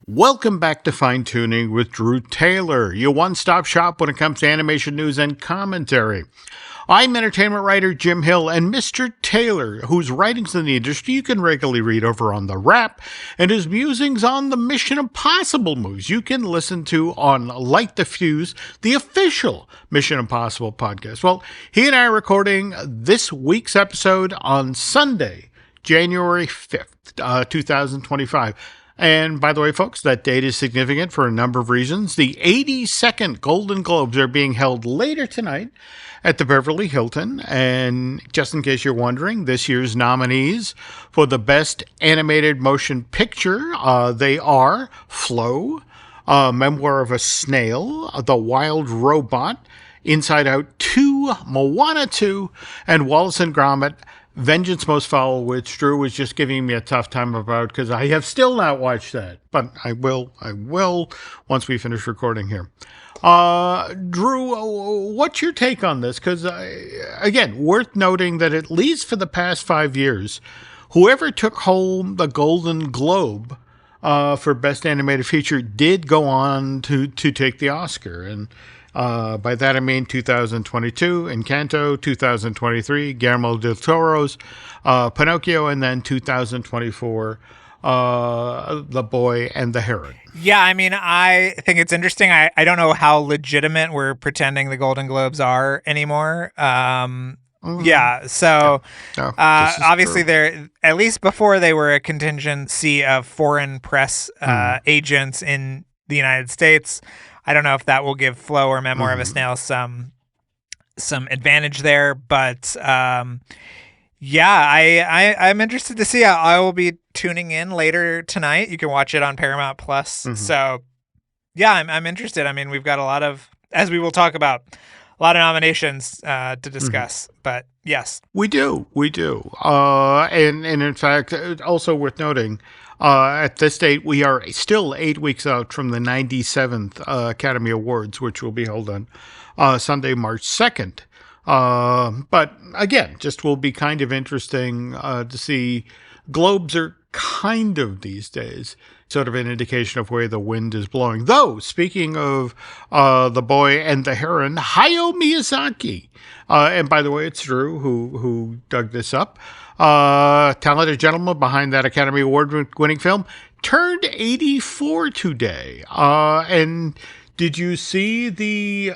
Welcome back to Fine Tooning with Drew Taylor, your one-stop shop when it comes to animation news and commentary. I'm entertainment writer Jim Hill, and Mr. Taylor, whose writings in the industry you can regularly read over on The Wrap, and his musings on the Mission Impossible movies you can listen to on Light the Fuse, the official Mission Impossible podcast. Well, he and I are recording this week's episode on Sunday, January 5th, 2025. And by the way, folks, that date is significant for a number of reasons. The 82nd Golden Globes are being held later tonight at the Beverly Hilton. And just in case you're wondering, this year's nominees for the Best Animated Motion Picture, they are Flow, Memoir of a Snail, The Wild Robot, Inside Out 2, Moana 2, and Wallace and Gromit, Vengeance Most Fowl, which Drew was just giving me a tough time about because I have still not watched that. But I will once we finish recording here. Drew, what's your take on this? Because, again, worth noting that at least for the past 5 years, whoever took home the Golden Globe for Best Animated Feature did go on to take the Oscar. And by that I mean 2022, Encanto, 2023, Guillermo del Toro's Pinocchio, and then 2024, The Boy and the Heron. Yeah, I mean, I think it's interesting. I don't know how legitimate we're pretending the Golden Globes are anymore. Yeah, so obviously they're, at least before they were a contingency of foreign press agents in the United States. I don't know if that will give Flow or Memoir of a Snail some advantage there, but yeah, I'm interested to see. I will be tuning in later tonight. You can watch it on Paramount Plus. So yeah, I'm interested. I mean, we've got a lot of, as we will talk about, a lot of nominations to discuss, but yes. We do. And in fact, also worth noting, at this date, we are still 8 weeks out from the 97th Academy Awards, which will be held on Sunday, March 2nd. But again, just will be kind of interesting to see. Globes are kind of these days sort of an indication of where the wind is blowing. Though, speaking of The Boy and the Heron, Hayao Miyazaki, and by the way, it's Drew who dug this up, talented gentleman behind that Academy Award-winning film, turned 84 today. And did you see the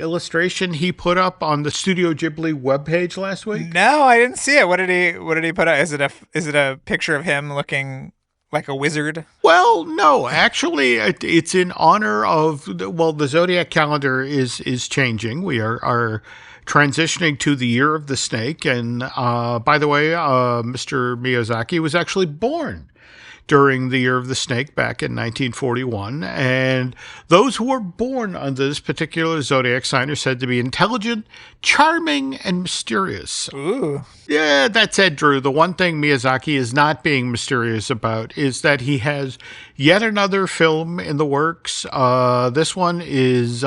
illustration he put up on the Studio Ghibli webpage last week? No, I didn't see it. What did he put up? Is it a picture of him looking like a wizard? Well, no, actually, it's in honor of, the Zodiac calendar is changing. We are transitioning to the Year of the Snake. And by the way, Mr. Miyazaki was actually born during the Year of the Snake back in 1941. And those who were born under this particular zodiac sign are said to be intelligent, charming, and mysterious. Ooh. Yeah, that said, Drew, the one thing Miyazaki is not being mysterious about is that he has yet another film in the works. This one is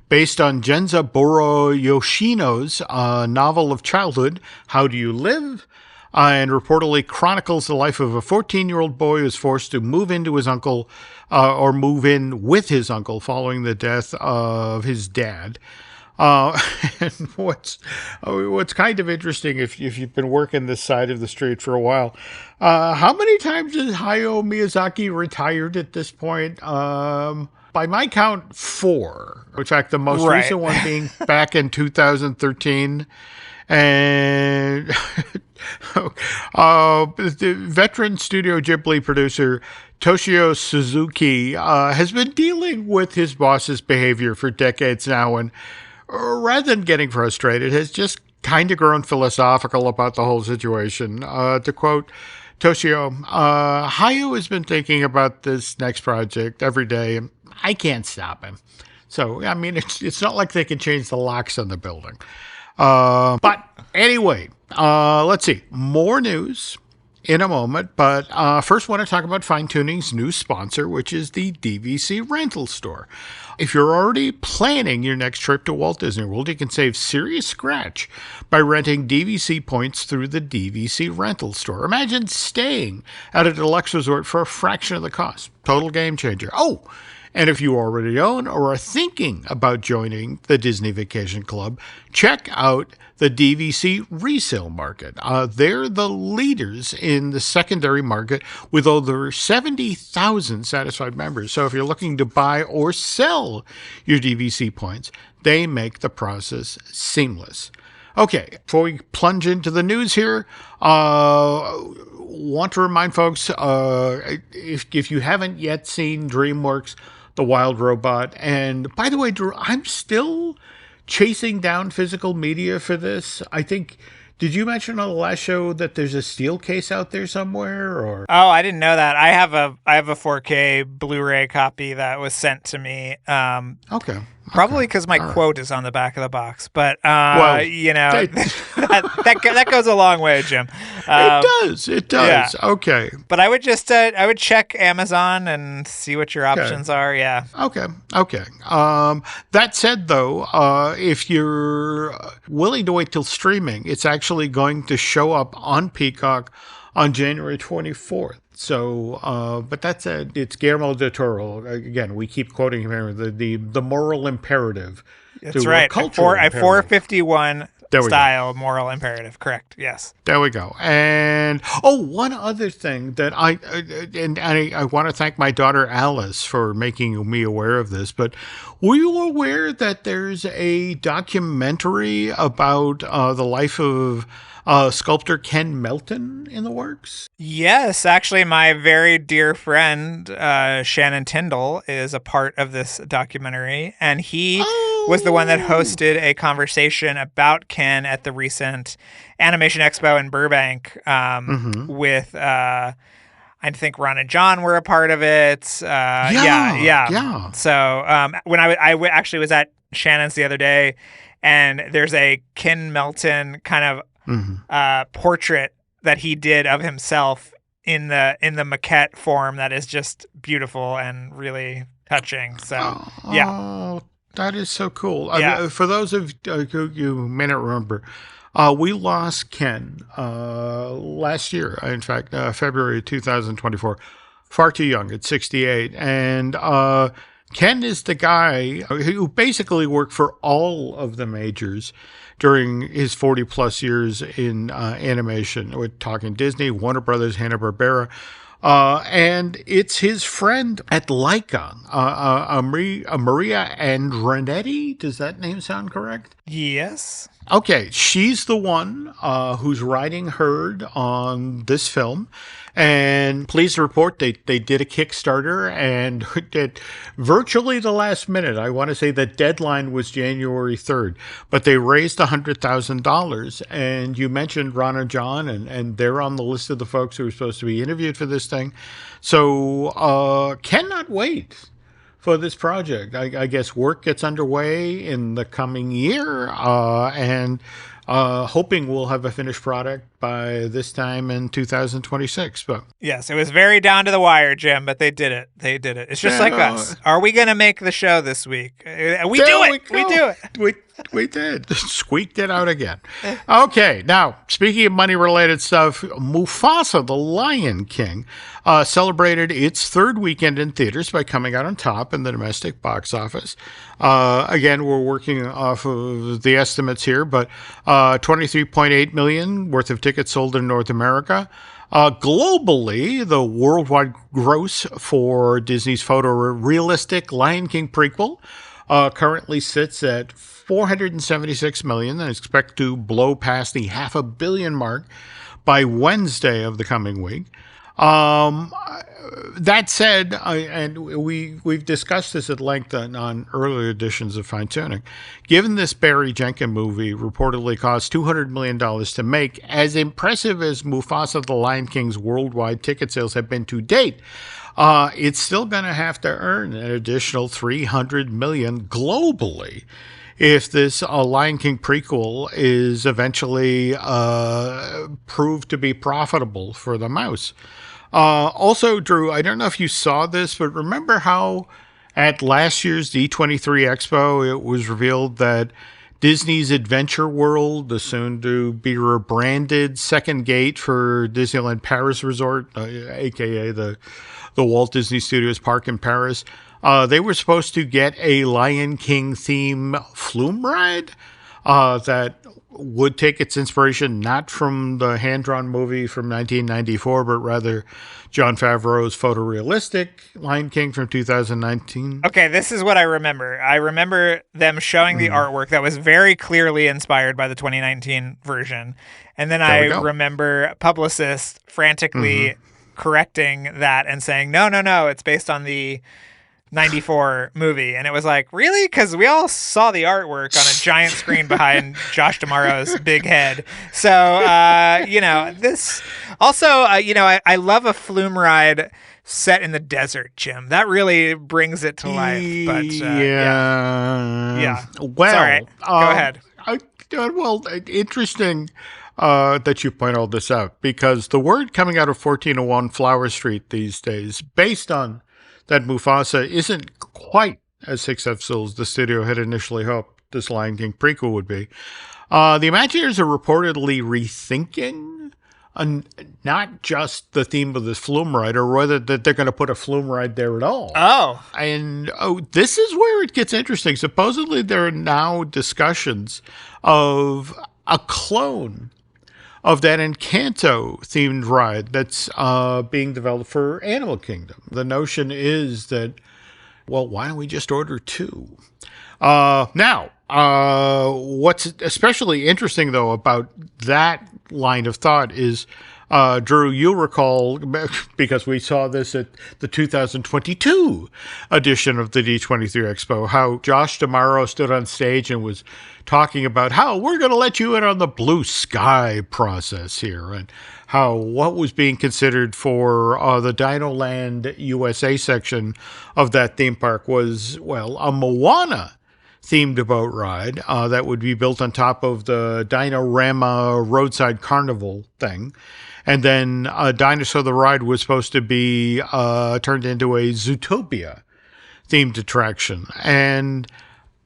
based on Genzaburo Yoshino's novel of childhood, How Do You Live? And reportedly chronicles the life of a 14-year-old boy who is forced to move into his uncle, or move in with his uncle following the death of his dad. And what's kind of interesting, if you've been working this side of the street for a while, how many times has Hayao Miyazaki retired at this point? By my count, 4. In fact, the most recent one being back in 2013. And the veteran Studio Ghibli producer Toshio Suzuki has been dealing with his boss's behavior for decades now, and rather than getting frustrated, has just kind of grown philosophical about the whole situation. To quote Toshio, Hayao has been thinking about this next project every day, and I can't stop him. So, I mean, it's not like they can change the locks on the building. But anyway, let's see. More news in a moment, but first want to talk about Fine Tuning's new sponsor, which is the DVC rental store. If you're already planning your next trip to Walt Disney World, you can save serious scratch by renting DVC points through the DVC rental store. Imagine staying at a deluxe resort for a fraction of the cost. total game changer. Oh, and if you already own or are thinking about joining the Disney Vacation Club, check out the DVC resale market. They're the leaders in the secondary market with over 70,000 satisfied members. So if you're looking to buy or sell your DVC points, they make the process seamless. Okay, before we plunge into the news here, want to remind folks, if you haven't yet seen DreamWorks' The Wild Robot, and by the way, Drew, I'm still chasing down physical media for this. I think, did you mention on the last show that there's a steel case out there somewhere? Or I didn't know that. I have a 4K Blu-ray copy that was sent to me. Okay. Probably because my quote is on the back of the box, but that goes a long way, Jim. It does. Yeah. Okay. But I would just I would check Amazon and see what your options are. Yeah. Okay. That said, though, if you're willing to wait till streaming, it's actually going to show up on Peacock on January 24th. So, but that's it's Guillermo del Toro. Again, we keep quoting him here, the moral imperative. That's right. A 451 style moral imperative. Correct. Yes. There we go. And one other thing that I want to thank my daughter Alice for making me aware of this, but were you aware that there's a documentary about the life of sculptor Ken Melton in the works? Yes, actually, my very dear friend Shannon Tyndall is a part of this documentary, and he was the one that hosted a conversation about Ken at the recent Animation Expo in Burbank with I think Ron and John were a part of it. Yeah. So when I actually was at Shannon's the other day, and there's a Ken Melton kind of portrait that he did of himself in the maquette form that is just beautiful and really touching. So that is so cool. Yeah. I mean, for those of you may not remember, we lost Ken last year. In fact, February 2024. Far too young at 68, and Ken is the guy who basically worked for all of the majors during his 40-plus years in animation. We're talking Disney, Warner Brothers, Hanna-Barbera. And it's his friend at Laika, Maria Andretti. Does that name sound correct? Yes. Okay, she's the one who's riding herd on this film. And pleased to report they did a Kickstarter and at virtually the last minute. I want to say the deadline was January 3rd, but they raised $100,000. And you mentioned Ron and John, and they're on the list of the folks who are supposed to be interviewed for this thing. So cannot wait for this project. I guess work gets underway in the coming year, and hoping we'll have a finished product by this time in 2026. But yes, it was very down to the wire, Jim, but they did it. It's just like us. Are we going to make the show this week? We do it. We did. Squeaked it out again. Okay, now, speaking of money-related stuff, Mufasa, the Lion King, celebrated its third weekend in theaters by coming out on top in the domestic box office. Again, we're working off of the estimates here, but $23.8 million worth of tickets sold in North America. Globally, the worldwide gross for Disney's photorealistic Lion King prequel currently sits at $476 million and is expected to blow past the $500 million mark by Wednesday of the coming week. That said, and we've discussed this at length on earlier editions of Fine Tooning, given this Barry Jenkins movie reportedly cost $200 million to make, as impressive as Mufasa the Lion King's worldwide ticket sales have been to date, it's still going to have to earn an additional $300 million globally if this Lion King prequel is eventually proved to be profitable for the mouse. Also, Drew, I don't know if you saw this, but remember how at last year's D23 Expo, it was revealed that Disney's Adventure World, the soon-to-be rebranded second gate for Disneyland Paris Resort, a.k.a. the Walt Disney Studios Park in Paris. They were supposed to get a Lion King theme flume ride that would take its inspiration not from the hand-drawn movie from 1994, but rather Jon Favreau's photorealistic Lion King from 2019. Okay, this is what I remember. I remember them showing the artwork that was very clearly inspired by the 2019 version. And then I remember publicists frantically correcting that and saying, no, it's based on the 94 movie. And it was like, really? Because we all saw the artwork on a giant screen behind Josh D'Amaro's big head. So, this also, I love a flume ride set in the desert, Jim. That really brings it to life. But yeah. Well, sorry. Go ahead. Interesting that you point all this out, because the word coming out of 1401 Flower Street these days, based on that Mufasa isn't quite as successful as the studio had initially hoped this Lion King prequel would be. The Imagineers are reportedly rethinking not just the theme of this flume ride, or rather that they're going to put a flume ride there at all. Oh. And this is where it gets interesting. Supposedly there are now discussions of a clone of that Encanto-themed ride that's being developed for Animal Kingdom. The notion is that, well, why don't we just order two? Now, what's especially interesting, though, about that line of thought is, Drew, you'll recall, because we saw this at the 2022 edition of the D23 Expo, how Josh D'Amaro stood on stage and was talking about how we're going to let you in on the blue sky process here, and how what was being considered for the Dino Land USA section of that theme park was, well, a Moana themed boat ride that would be built on top of the Dino-Rama roadside carnival thing. And then Dinosaur the Ride was supposed to be turned into a Zootopia themed attraction. And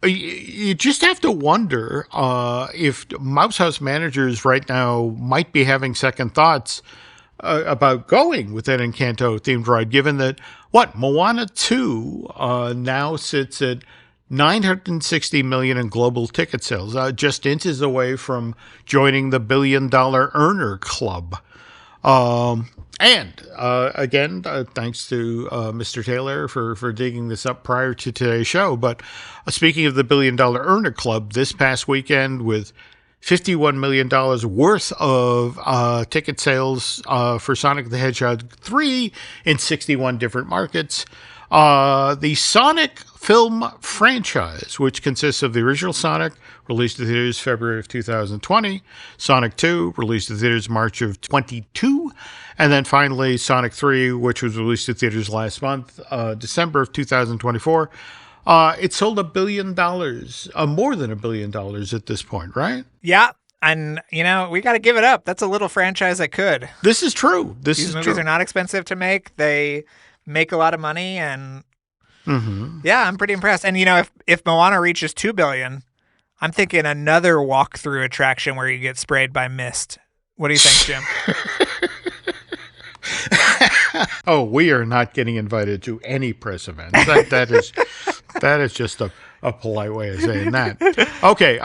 you just have to wonder if Mouse House managers right now might be having second thoughts about going with that Encanto themed ride, given that, Moana 2 now sits at $960 million in global ticket sales, just inches away from joining the $1 billion earner club. Again, thanks to Mr. Taylor for digging this up prior to today's show. But speaking of the $1 billion earner club, this past weekend with $51 million worth of ticket sales for Sonic the Hedgehog 3 in 61 different markets. The Sonic film franchise, which consists of the original Sonic, released to theaters February of 2020, Sonic 2, released to theaters March of 22, and then finally Sonic 3, which was released to theaters last month, December of 2024. It sold $1 billion, more than $1 billion at this point, right? Yeah. And, we got to give it up. That's a little franchise that could. This is true. These movies are not expensive to make. They make a lot of money, and yeah, I'm pretty impressed. And if Moana reaches $2 billion, I'm thinking another walk-through attraction where you get sprayed by mist. What do you think, Jim? Oh, we are not getting invited to any press events. That is just a polite way of saying that. Okay,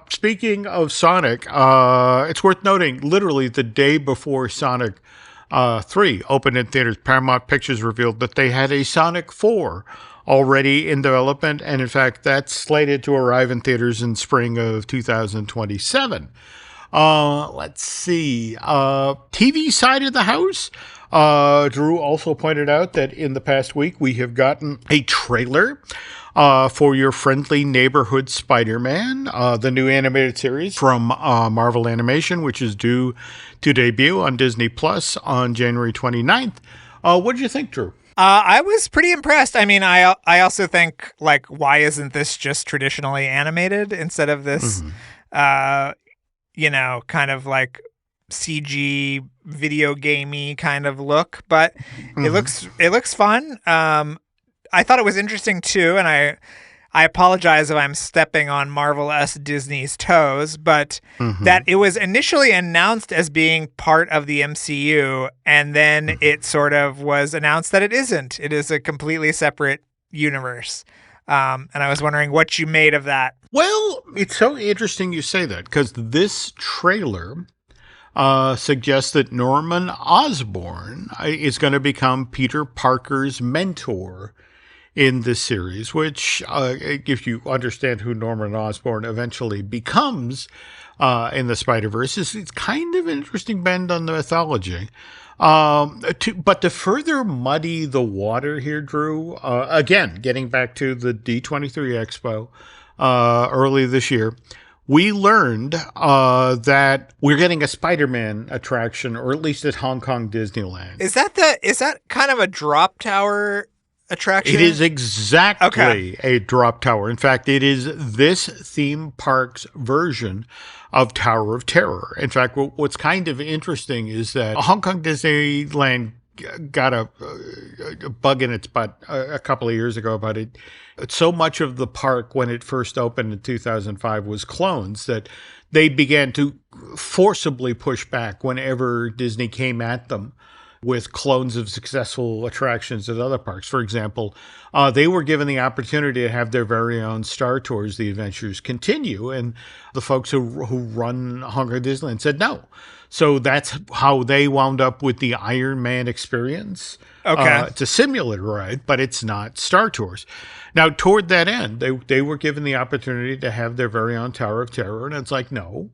speaking of Sonic, it's worth noting, literally the day before Sonic 3 opened in theaters, Paramount Pictures revealed that they had a Sonic 4 already in development, and in fact, that's slated to arrive in theaters in spring of 2027. Let's see. TV side of the house, Drew also pointed out that in the past week we have gotten a trailer for Your Friendly Neighborhood Spider-Man, the new animated series from Marvel Animation, which is due to debut on Disney Plus on January 29th. What did you think, Drew? I was pretty impressed. I mean, I also think, why isn't this just traditionally animated instead of this, kind of like CG video gamey kind of look? But it looks fun. I thought it was interesting too, and I I apologize if I'm stepping on Marvel S. Disney's toes, but that it was initially announced as being part of the MCU, and then it sort of was announced that it isn't. It is a completely separate universe. And I was wondering what you made of that. Well, it's so interesting you say that, because this trailer suggests that Norman Osborn is going to become Peter Parker's mentor in this series, which, if you understand who Norman Osborn eventually becomes in the Spider-Verse, it's kind of an interesting bend on the mythology. But to further muddy the water here, Drew, again, getting back to the D23 Expo early this year, we learned that we're getting a Spider-Man attraction, or at least at Hong Kong Disneyland. Is that kind of a drop tower attraction? It is exactly a drop tower. In fact, it is this theme park's version of Tower of Terror. In fact, what's kind of interesting is that Hong Kong Disneyland got a bug in its butt a couple of years ago about it. So much of the park when it first opened in 2005 was clones that they began to forcibly push back whenever Disney came at them with clones of successful attractions at other parks. For example, they were given the opportunity to have their very own Star Tours, The Adventures Continue, and the folks who run Hong Kong Disneyland said no. So that's how they wound up with the Iron Man experience. It's a simulator ride, but it's not Star Tours. Now, toward that end, they were given the opportunity to have their very own Tower of Terror, and it's like, no.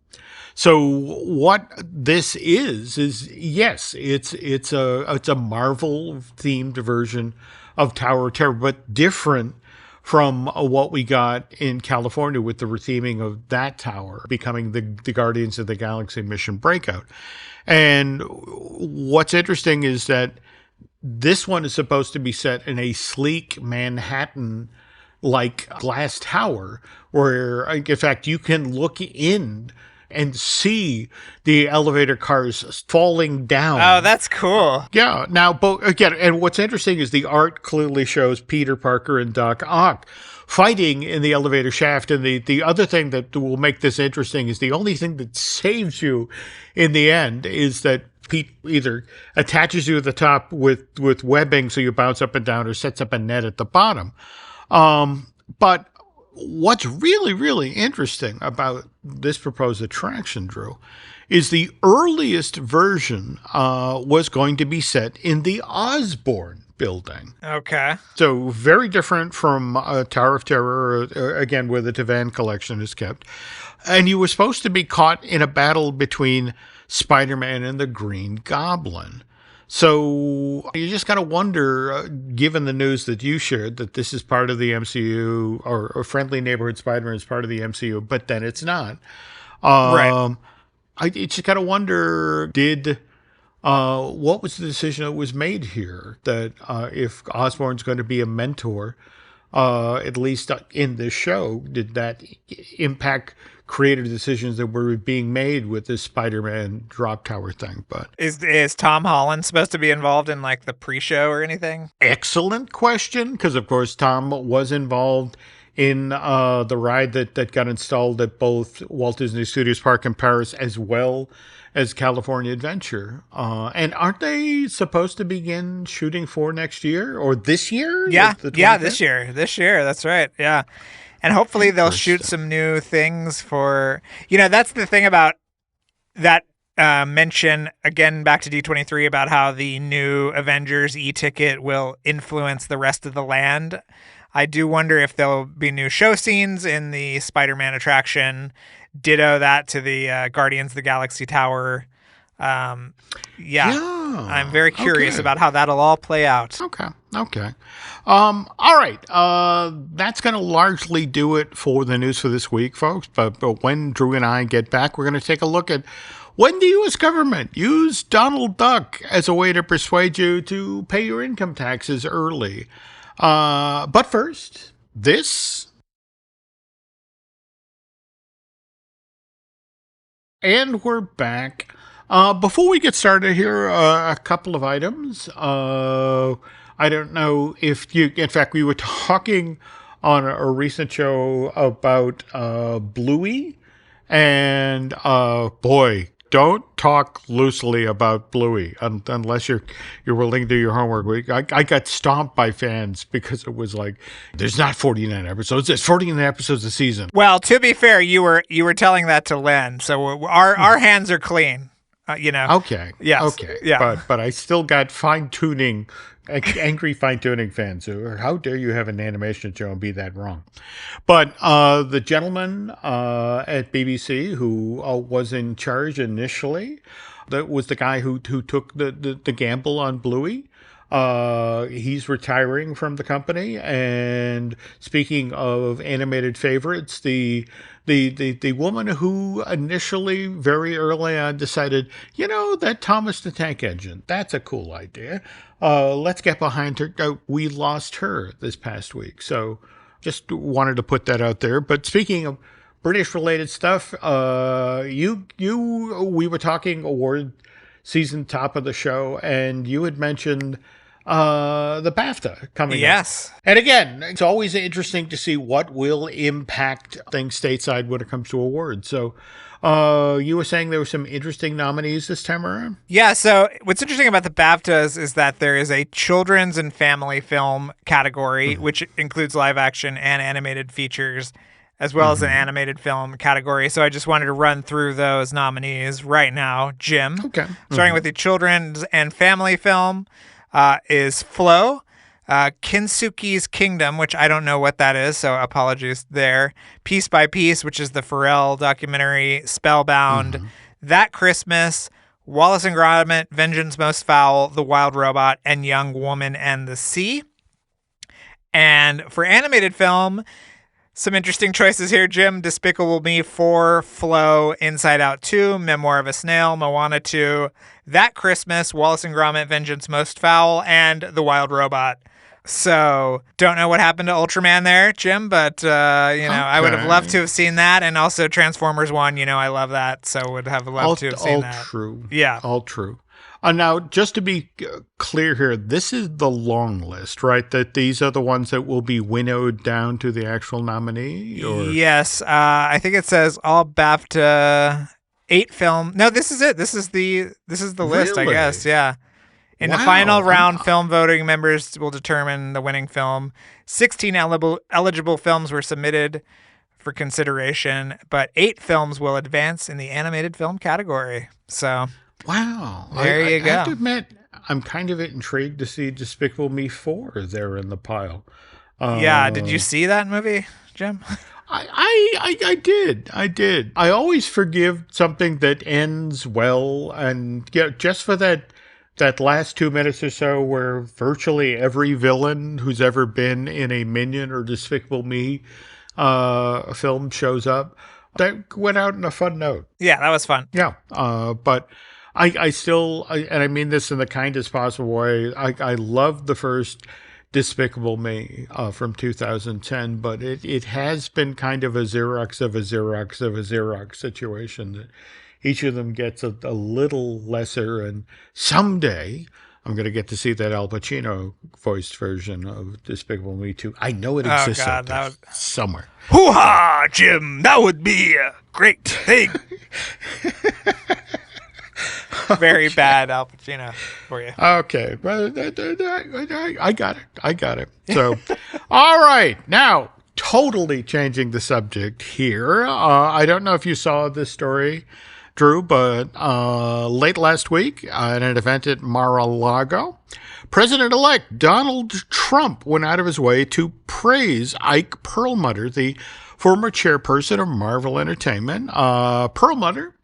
So what this is yes, it's a Marvel themed version of Tower of Terror, but different from what we got in California with the retheming of that tower becoming the Guardians of the Galaxy Mission Breakout. And what's interesting is that this one is supposed to be set in a sleek Manhattan like glass tower where, in fact, you can look in and see the elevator cars falling down. Oh, that's cool. Yeah. Now, again, and what's interesting is the art clearly shows Peter Parker and Doc Ock fighting in the elevator shaft. And the other thing that will make this interesting is the only thing that saves you in the end is that Pete either attaches you at the top with webbing so you bounce up and down, or sets up a net at the bottom. But what's really, really interesting about this proposed attraction, Drew, is the earliest version was going to be set in the Osborn building. Okay. So very different from Tower of Terror, again, where the Tavan collection is kept. And you were supposed to be caught in a battle between Spider-Man and the Green Goblin. So you just got to wonder, given the news that you shared, that this is part of the MCU, or Friendly Neighborhood Spider-Man is part of the MCU, but then it's not. Right. I just got to wonder, what was the decision that was made here? That if Osborn's going to be a mentor, at least in this show, did that impact creative decisions that were being made with this Spider-Man drop tower thing? But is Tom Holland supposed to be involved in like the pre-show or anything? Excellent question, because of course Tom was involved in the ride that got installed at both Walt Disney Studios Park in Paris as well as California Adventure. And aren't they supposed to begin shooting for next year or this year? Yeah, this year. That's right. Yeah. And hopefully they'll shoot some new things for, that's the thing about that mention, again, back to D23, about how the new Avengers e-ticket will influence the rest of the land. I do wonder if there'll be new show scenes in the Spider-Man attraction. Ditto that to the Guardians of the Galaxy Tower. I'm very curious about how that'll all play out. Okay. All right. That's going to largely do it for the news for this week, folks. But when Drew and I get back, we're going to take a look at when the U.S. government used Donald Duck as a way to persuade you to pay your income taxes early. But first, this. And we're back. Before we get started here, a couple of items. I don't know if in fact, we were talking on a recent show about Bluey. And boy, don't talk loosely about Bluey unless you're willing to do your homework. I got stomped by fans because it was like, there's not 49 episodes. There's 49 episodes a season. Well, to be fair, you were telling that to Len, so our hands are clean. Okay. Yes. Okay. Yeah. But I still got Fine Tooning, angry Fine Tooning fans who are, how dare you have an animation show and be that wrong? But the gentleman at BBC who was in charge initially, that was the guy who took the gamble on Bluey. He's retiring from the company. And speaking of animated favorites, the woman who initially very early on decided, that Thomas the Tank Engine, that's a cool idea. Let's get behind her. We lost her this past week. So just wanted to put that out there. But speaking of British related stuff, we were talking award season top of the show, and you had mentioned the BAFTA coming up. Yes. And again, it's always interesting to see what will impact things stateside when it comes to awards. So you were saying there were some interesting nominees this time around? Yeah, so what's interesting about the BAFTAs is that there is a children's and family film category, which includes live action and animated features, as well as an animated film category. So I just wanted to run through those nominees right now. Jim, okay. Starting with the children's and family film, is Flow, Kinsuke's Kingdom, which I don't know what that is, so apologies there. Piece by Piece, which is the Pharrell documentary. Spellbound, That Christmas, Wallace and Gromit, Vengeance Most Fowl, The Wild Robot, and Young Woman and the Sea. And for animated film, some interesting choices here, Jim. Despicable Me 4, Flow, Inside Out 2, Memoir of a Snail, Moana 2, That Christmas, Wallace and Gromit, Vengeance Most Fowl, and The Wild Robot. So, don't know what happened to Ultraman there, Jim, but, I would have loved to have seen that. And also Transformers 1, I love that, so would have loved to have seen that. All true. Yeah. All true. Now, just to be clear here, this is the long list, right? That these are the ones that will be winnowed down to the actual nominee? Or? Yes. I think it says all BAFTA 8 film. No, this is it. This is the list, I guess. Yeah. In the final round, film voting members will determine the winning film. 16 eligible films were submitted for consideration, but 8 films will advance in the animated film category. So... Wow. There you go. I have to admit, I'm kind of intrigued to see Despicable Me 4 there in the pile. Yeah, did you see that movie, Jim? I did. I always forgive something that ends well, and just for that last 2 minutes or so where virtually every villain who's ever been in a Minion or Despicable Me film shows up. That went out on a fun note. Yeah, that was fun. Yeah, but... I still, and I mean this in the kindest possible way, I love the first Despicable Me from 2010, but it has been kind of a Xerox of a Xerox of a Xerox situation that each of them gets a little lesser, and someday I'm going to get to see that Al Pacino voiced version of Despicable Me 2. I know it exists out there somewhere. Hoo-ha, Jim, that would be a great thing. Very bad Al Pacino for you. Okay. I got it. So, all right. Now, totally changing the subject here. I don't know if you saw this story, Drew, but late last week at an event at Mar-a-Lago, President-elect Donald Trump went out of his way to praise Ike Perlmutter, the former chairperson of Marvel Entertainment. Perlmutter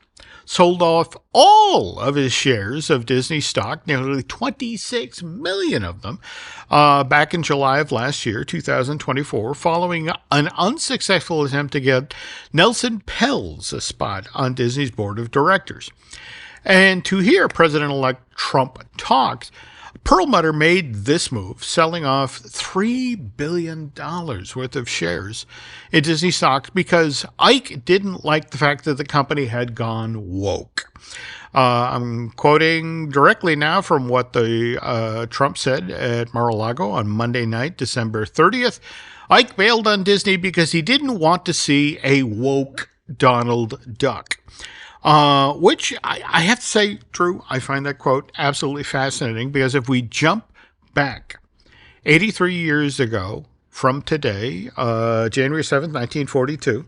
sold off all of his shares of Disney stock, nearly 26 million of them, back in July of last year, 2024, following an unsuccessful attempt to get Nelson Peltz a spot on Disney's board of directors. And to hear President-elect Trump talk, Perlmutter made this move, selling off $3 billion worth of shares in Disney stock because Ike didn't like the fact that the company had gone woke. I'm quoting directly now from what the Trump said at Mar-a-Lago on Monday night, December 30th. Ike bailed on Disney because he didn't want to see a woke Donald Duck. Which I have to say, Drew, I find that quote absolutely fascinating, because if we jump back 83 years ago from today, January 7th, 1942,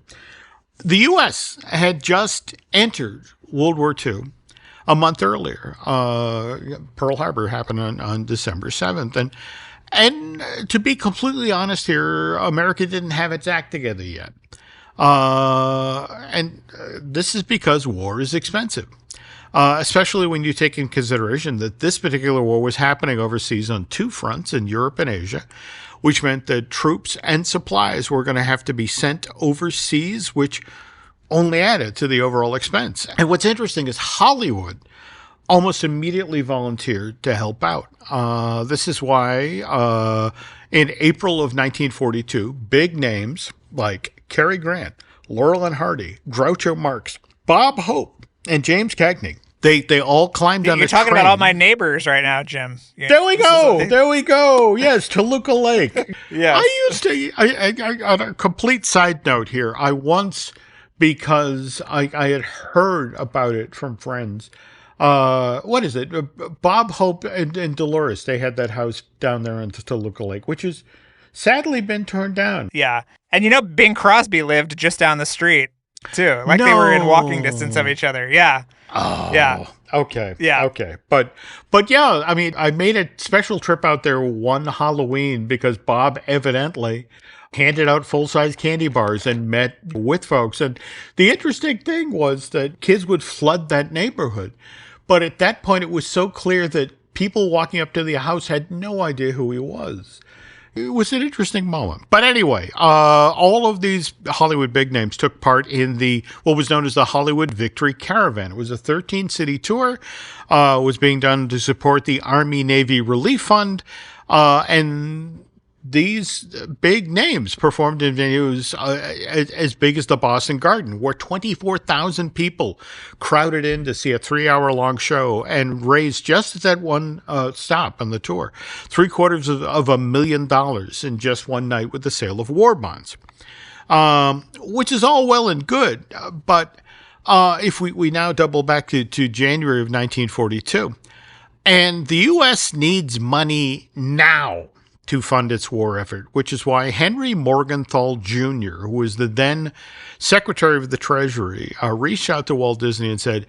the U.S. had just entered World War II a month earlier. Pearl Harbor happened on December 7th. And to be completely honest here, America didn't have its act together yet. And this is because war is expensive, especially when you take in consideration that this particular war was happening overseas on two fronts, in Europe and Asia, which meant that troops and supplies were going to have to be sent overseas, which only added to the overall expense. And what's interesting is Hollywood almost immediately volunteered to help out. This is why in April of 1942, big names like Cary Grant, Laurel and Hardy, Groucho Marx, Bob Hope, and James Cagney, they all climbed on a train. You're talking about all my neighbors right now, Jim. There we go. There we go. Yes, Toluca Lake. Yes. I used to, on a complete side note here, I once, because I had heard about it from friends, what is it? Bob Hope and Dolores, they had that house down there in Toluca Lake, which has sadly been torn down. Yeah. And Bing Crosby lived just down the street, too. Like they were in walking distance of each other. Yeah. Oh, yeah. Okay. Yeah. Okay. But yeah, I mean, I made a special trip out there one Halloween because Bob evidently handed out full-size candy bars and met with folks. And the interesting thing was that kids would flood that neighborhood. But at that point, it was so clear that people walking up to the house had no idea who he was. It was an interesting moment. But anyway, all of these Hollywood big names took part in what was known as the Hollywood Victory Caravan. It was a 13-city tour. Was being done to support the Army-Navy Relief Fund. And these big names performed in venues as big as the Boston Garden, where 24,000 people crowded in to see a 3-hour-long show and raised, just at that one stop on the tour, $750,000 in just one night with the sale of war bonds, which is all well and good. But if we now double back to January of 1942, and the U.S. needs money now to fund its war effort, which is why Henry Morgenthau Jr., who was the then Secretary of the Treasury, reached out to Walt Disney and said,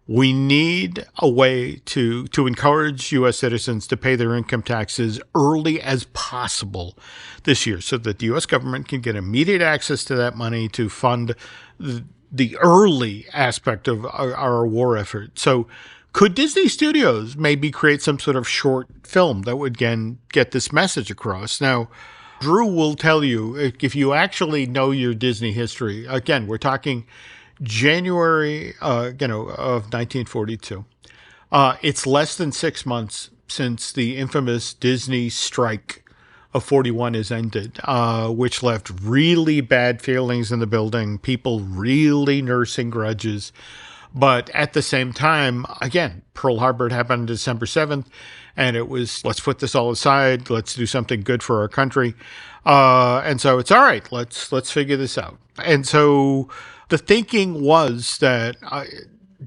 we need a way to encourage U.S. citizens to pay their income taxes early as possible this year so that the U.S. government can get immediate access to that money to fund the early aspect of our war effort. So could Disney Studios maybe create some sort of short film that would, again, get this message across? Now, Drew will tell you, if you actually know your Disney history, again, we're talking January, of 1942. It's less than 6 months since the infamous Disney strike of 41 has ended, which left really bad feelings in the building, people really nursing grudges. But at the same time, again, Pearl Harbor happened on December 7th, and it was, let's put this all aside, let's do something good for our country. And so it's all right, let's figure this out. And so the thinking was that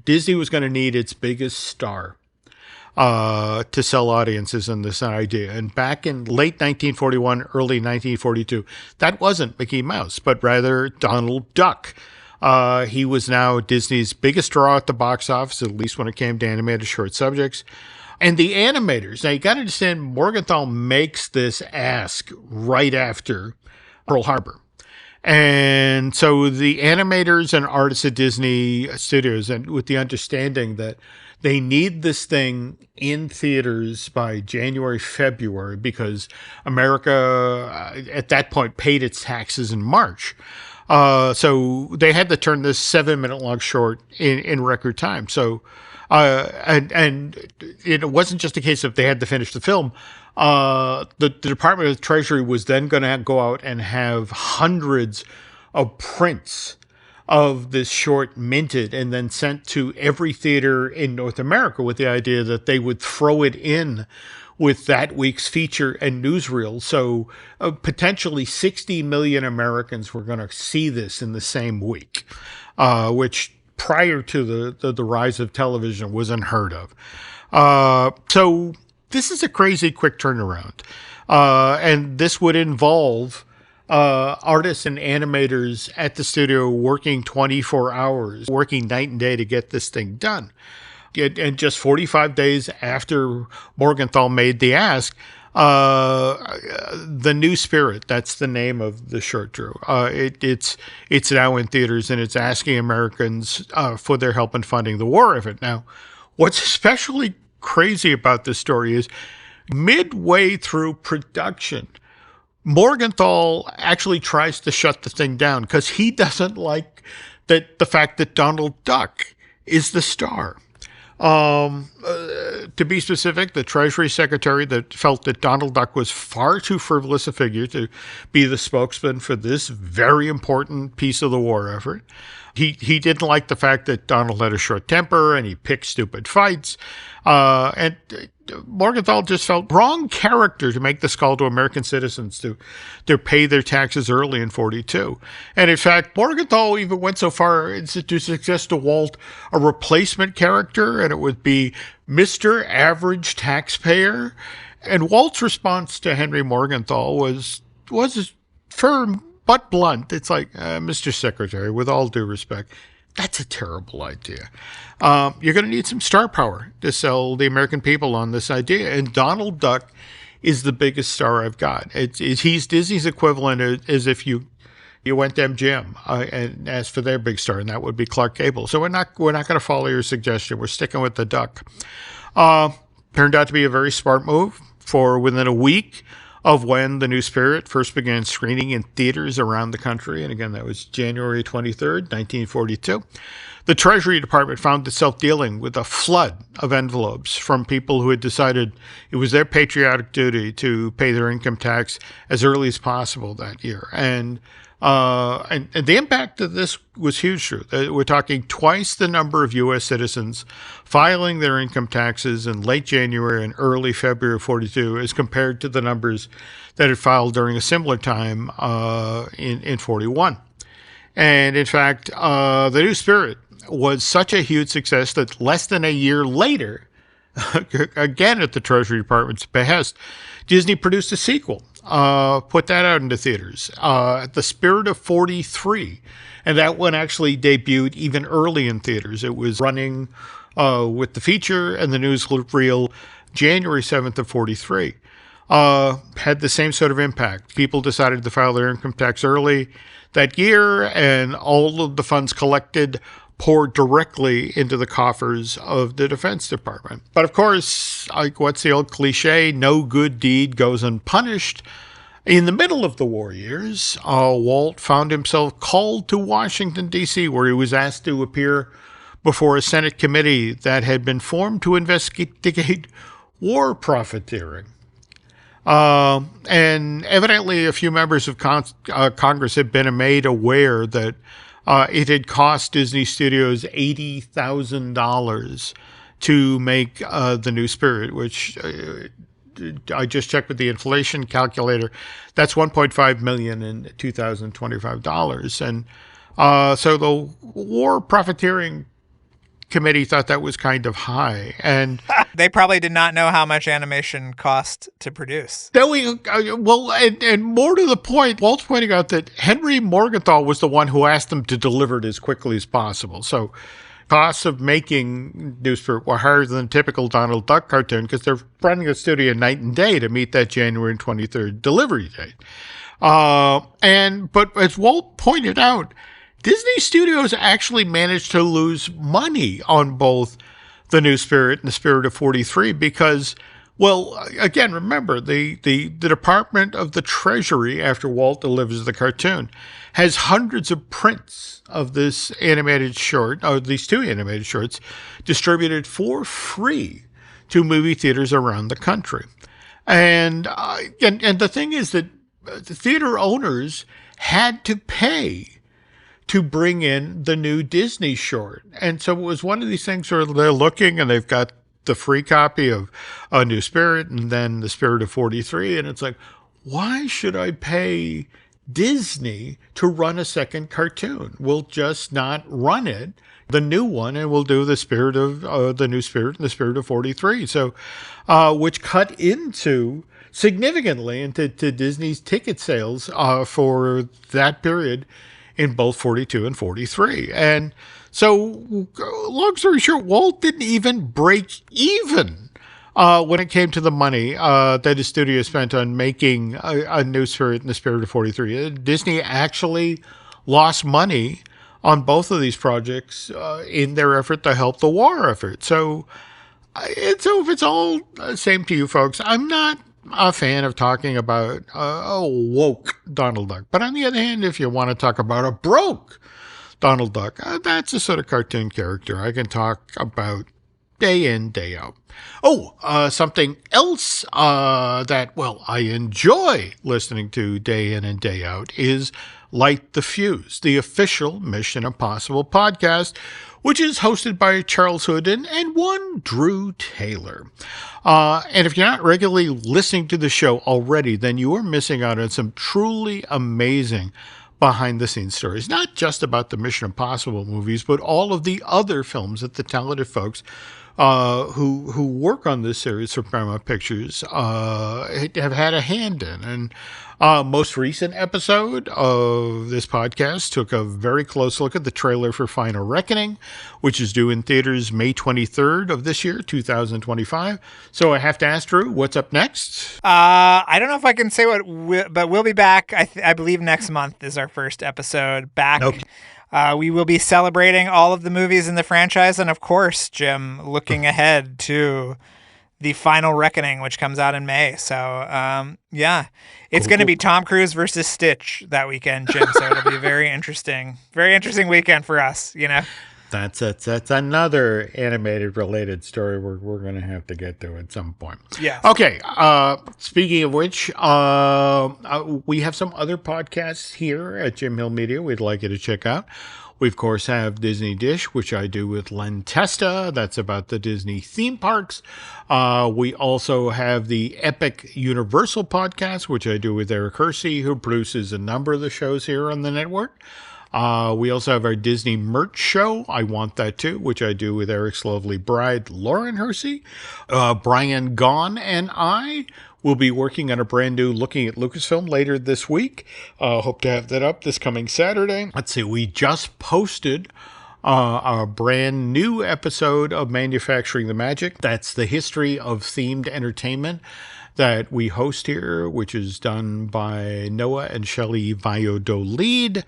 Disney was going to need its biggest star to sell audiences on this idea. And back in late 1941, early 1942, that wasn't Mickey Mouse, but rather Donald Duck. He was now Disney's biggest draw at the box office, at least when it came to animated short subjects. And the animators, now you got to understand, Morgenthau makes this ask right after Pearl Harbor. And so the animators and artists at Disney Studios, and with the understanding that they need this thing in theaters by January, February, because America at that point paid its taxes in March. So they had to turn this 7-minute long short in record time. So, and it wasn't just a case of they had to finish the film. The Department of the Treasury was then going to go out and have hundreds of prints of this short minted and then sent to every theater in North America with the idea that they would throw it in with that week's feature and newsreel. So potentially 60 million Americans were going to see this in the same week, which prior to the rise of television was unheard of. So this is a crazy quick turnaround. And this would involve artists and animators at the studio working 24 hours, working night and day to get this thing done. And just 45 days after Morgenthau made the ask, The New Spirit, that's the name of the short, Drew. It's now in theaters, and it's asking Americans for their help in funding the war effort. Now, what's especially crazy about this story is midway through production, Morgenthau actually tries to shut the thing down because he doesn't like the fact that Donald Duck is the star. To be specific, the Treasury Secretary that felt that Donald Duck was far too frivolous a figure to be the spokesman for this very important piece of the war effort. He didn't like the fact that Donald had a short temper and he picked stupid fights. And Morgenthau just felt wrong character to make this call to American citizens to pay their taxes early in 42. And in fact, Morgenthau even went so far as to suggest to Walt a replacement character, and it would be Mr. Average Taxpayer. And Walt's response to Henry Morgenthau was firm but blunt. It's like, Mr. Secretary, with all due respect, that's a terrible idea. You're going to need some star power to sell the American people on this idea. And Donald Duck is the biggest star I've got. He's Disney's equivalent as if you went to MGM and asked for their big star, and that would be Clark Gable. So we're not going to follow your suggestion. We're sticking with the Duck. Turned out to be a very smart move. For within a week of when The New Spirit first began screening in theaters around the country, and again, that was January 23rd, 1942, the Treasury Department found itself dealing with a flood of envelopes from people who had decided it was their patriotic duty to pay their income tax as early as possible that year. And the impact of this was huge. We're talking twice the number of U.S. citizens filing their income taxes in late January and early February of 42 as compared to the numbers that had filed during a similar time in 41. And in fact, The New Spirit was such a huge success that less than a year later, again at the Treasury Department's behest, Disney produced a sequel. Put that out into theaters. The Spirit of 43. And that one actually debuted even early in theaters. It was running with the feature and the newsreel January 7th of 43. Had the same sort of impact. People decided to file their income tax early that year, and all of the funds collected poured directly into the coffers of the Defense Department. But of course, like what's the old cliche, no good deed goes unpunished. In the middle of the war years, Walt found himself called to Washington, D.C., where he was asked to appear before a Senate committee that had been formed to investigate war profiteering. And evidently, a few members of Congress had been made aware that it had cost Disney Studios $80,000 to make The New Spirit, which I just checked with the inflation calculator. That's $1.5 million in 2025 dollars. And so the War Profiteering Committee thought that was kind of high. And they probably did not know how much animation cost to produce. And more to the point, Walt's pointing out that Henry Morgenthau was the one who asked them to deliver it as quickly as possible. So costs of making New Spirit were higher than the typical Donald Duck cartoon because they're running the studio night and day to meet that January 23rd delivery date. But as Walt pointed out, Disney Studios actually managed to lose money on both The New Spirit and The Spirit of 43 because, well, again, remember, the Department of the Treasury, after Walt delivers the cartoon, has hundreds of prints of this animated short, or these two animated shorts, distributed for free to movie theaters around the country. And the thing is that the theater owners had to pay to bring in the new Disney short. And so it was one of these things where they're looking and they've got the free copy of A New Spirit and then The Spirit of 43. And it's like, why should I pay Disney to run a second cartoon? We'll just not run it, the new one, and we'll do The Spirit of The New Spirit and The Spirit of 43. So, which cut into significantly into Disney's ticket sales for that period in both 42 and 43. And so, long story short, Walt didn't even break even when it came to the money that his studio spent on making a New Spirit and The Spirit of 43. Disney actually lost money on both of these projects in their effort to help the war effort. So if it's all the same to you folks, I'm not a fan of talking about a woke Donald Duck. But on the other hand, if you want to talk about a broke Donald Duck, that's a sort of cartoon character I can talk about day in, day out. Something else that, well, I enjoy listening to day in and day out is Light the Fuse, the official Mission Impossible podcast, which is hosted by Charles Hoodin and one Drew Taylor. And if you're not regularly listening to the show already, then you are missing out on some truly amazing behind-the-scenes stories, not just about the Mission Impossible movies, but all of the other films that the talented folks who work on this series for Paramount Pictures have had a hand in. And most recent episode of this podcast took a very close look at the trailer for Final Reckoning, which is due in theaters May 23rd of this year, 2025. So I have to ask Drew, what's up next? I don't know if I can say but we'll be back. I believe next month is our first episode back. Okay. We will be celebrating all of the movies in the franchise. And of course, Jim, looking ahead to the Final Reckoning, which comes out in May. So, it's going to be Tom Cruise versus Stitch that weekend, Jim. So it'll be a very interesting weekend for us, you know. That's another animated related story we're going to have to get to at some point. Yeah. Okay. Speaking of which, we have some other podcasts here at Jim Hill Media we'd like you to check out. We, of course, have Disney Dish, which I do with Len Testa. That's about the Disney theme parks. We also have the Epic Universal podcast, which I do with Eric Hersey, who produces a number of the shows here on the network. We also have our Disney merch show, I Want That Too, which I do with Eric's lovely bride, Lauren Hersey. Brian Gaughan and I will be working on a brand new Looking at Lucasfilm later this week. Hope to have that up this coming Saturday. Let's see, we just posted a brand new episode of Manufacturing the Magic. That's the history of themed entertainment that we host here, which is done by Noah and Shelley Valladolid.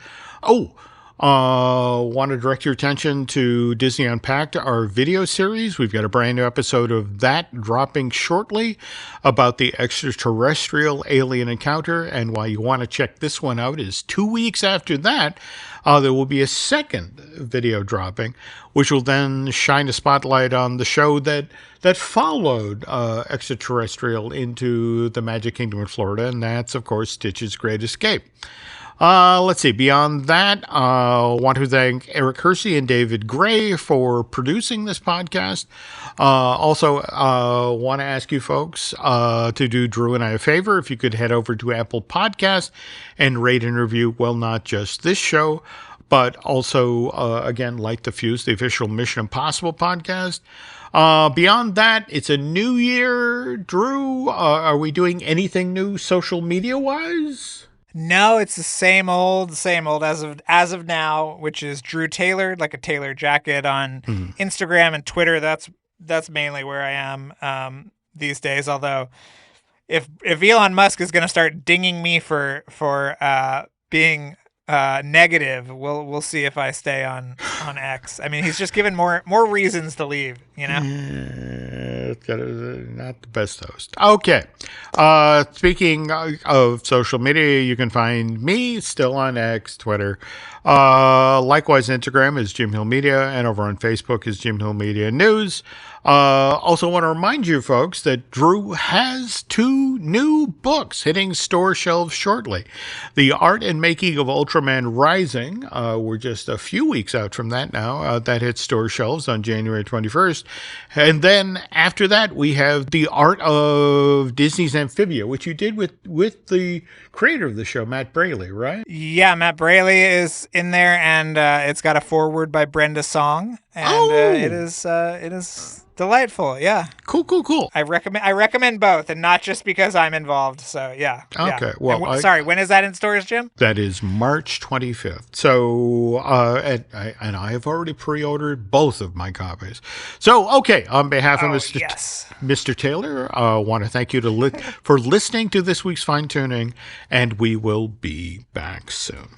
Want to direct your attention to Disney Unpacked, our video series. We've got a brand new episode of that dropping shortly about the extraterrestrial alien encounter. And why you want to check this one out is 2 weeks after that, there will be a second video dropping, which will then shine a spotlight on the show that followed extraterrestrial into the Magic Kingdom in Florida. And that's, of course, Stitch's Great Escape. Let's see. Beyond that, I want to thank Eric Hersey and David Gray for producing this podcast. Also, want to ask you folks to do Drew and I a favor. If you could head over to Apple Podcasts and rate and review, well, not just this show, but also, again, Light the Fuse, the official Mission Impossible podcast. Beyond that, it's a new year. Drew, are we doing anything new social media-wise? No, it's the same old as of now, which is Drew Tailored, like a Taylor jacket on Instagram and Twitter. That's mainly where I am these days. Although, if Elon Musk is going to start dinging me for being negative, we'll see if I stay on X. I mean, he's just given more reasons to leave, you know? Not the best host. Okay. Speaking of social media, you can find me still on X, Twitter. Likewise, Instagram is Jim Hill Media, and over on Facebook is Jim Hill Media News. Also want to remind you folks that Drew has 2 new books hitting store shelves shortly. The Art and Making of Ultraman Rising, we're just a few weeks out from that now. That hits store shelves on January 21st. And then after that, we have The Art of Disney's Amphibia, which you did with the creator of the show, Matt Braley, right? Yeah, Matt Braley is in there, and it's got a foreword by Brenda Song, and it is delightful. Yeah, cool. I recommend both, and not just because I'm involved. So yeah. Okay. Yeah. Well, sorry. When is that in stores, Jim? That is March 25th. So, and I have already pre-ordered both of my copies. So, okay, on behalf of Mr. Taylor, I want to thank you for listening to this week's Fine Tuning, and we will be back soon.